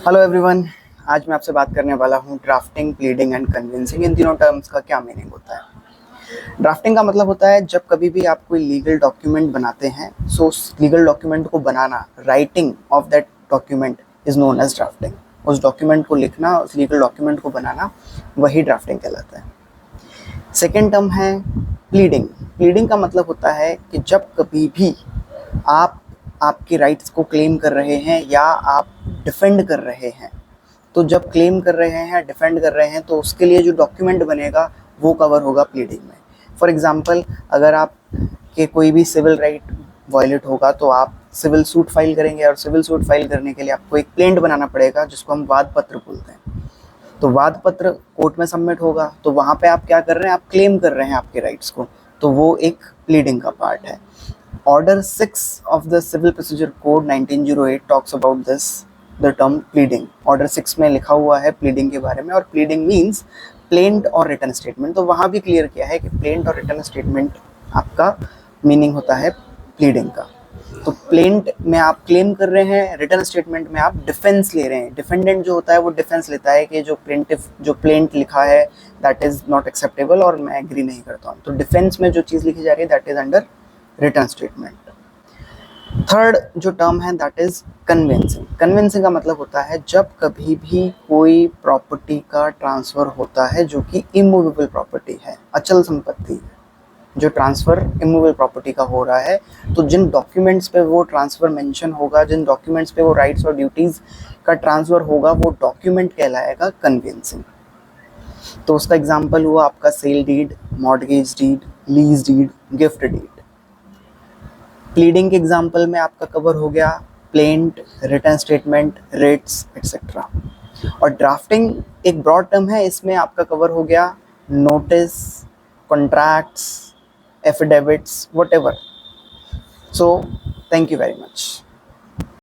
Hello everyone. आज मैं आपसे बात करने वाला हूँ ड्राफ्टिंग, प्लीडिंग एंड कन्विंसिंग, इन तीनों टर्म्स का क्या मीनिंग होता है। ड्राफ्टिंग का मतलब होता है जब कभी भी आप कोई लीगल डॉक्यूमेंट बनाते हैं, सो उस लीगल डॉक्यूमेंट को बनाना, writing of that document is known as drafting. उस डॉक्यूमेंट को लिखना, उस लीगल डॉक्यूमेंट को बनाना, वही ड्राफ्टिंग कहलाता है। सेकेंड टर्म है प्लीडिंग। प्लीडिंग का मतलब होता है कि जब कभी भी आप आपके राइट्स को क्लेम कर रहे हैं या आप डिफेंड कर रहे हैं, तो जब क्लेम कर रहे हैं, डिफेंड कर रहे हैं, तो उसके लिए जो डॉक्यूमेंट बनेगा वो कवर होगा प्लीडिंग में। फॉर एग्जांपल, अगर आप के कोई भी सिविल राइट वायलेट होगा तो आप सिविल सूट फाइल करेंगे, और सिविल सूट फाइल करने के लिए आपको एक प्लेंट बनाना पड़ेगा जिसको हम वाद पत्र बोलते हैं। तो वाद पत्र कोर्ट में सबमिट होगा, तो वहाँ पे आप क्या कर रहे हैं, आप क्लेम कर रहे हैं आपके राइट्स को, तो वो एक प्लीडिंग का पार्ट है। Order 6 of the civil procedure code 1908 talks about this, the term pleading. Order 6 में लिखा हुआ है प्लीडिंग के बारे में, और प्लीडिंग मीन्स प्लेंट और रिटन स्टेटमेंट। तो वहाँ भी क्लियर किया है कि प्लेंट और रिटन स्टेटमेंट आपका मीनिंग होता है प्लीडिंग का। तो प्लेंट में आप क्लेम कर रहे हैं, रिटन स्टेटमेंट में आप डिफेंस ले रहे हैं। डिफेंडेंट जो होता है वो डिफेंस लेता है कि जो प्लेंट लिखा है दैट इज़ नॉट एक्सेप्टेबल और मैं एग्री नहीं करता हूँ। तो डिफेंस में जो चीज़ लिखी जा रही है that is under written statement. Third जो टर्म है दैट इज कन्विंसिंग। कन्विंसिंग का मतलब होता है जब कभी भी कोई प्रॉपर्टी का ट्रांसफ़र होता है जो कि इमूवेबल प्रॉपर्टी है, अचल संपत्ति है, जो ट्रांसफ़र इमूवेबल प्रॉपर्टी का हो रहा है, तो जिन डॉक्यूमेंट्स पे वो ट्रांसफ़र मेंशन होगा, जिन डॉक्यूमेंट्स पे वो राइट्स और ड्यूटीज़ का ट्रांसफ़र होगा, वो डॉक्यूमेंट कहलाएगा कन्विंसिंग। तो उसका एग्जाम्पल हुआ आपका sale deed, mortgage deed, lease deed, gift deed. Pleading के एग्जाम्पल में आपका कवर हो गया प्लेंट, रिटन स्टेटमेंट, रेट्स एक्सेट्रा। और ड्राफ्टिंग एक ब्रॉड टर्म है, इसमें आपका कवर हो गया notice, contracts, affidavits, whatever. So thank you very much.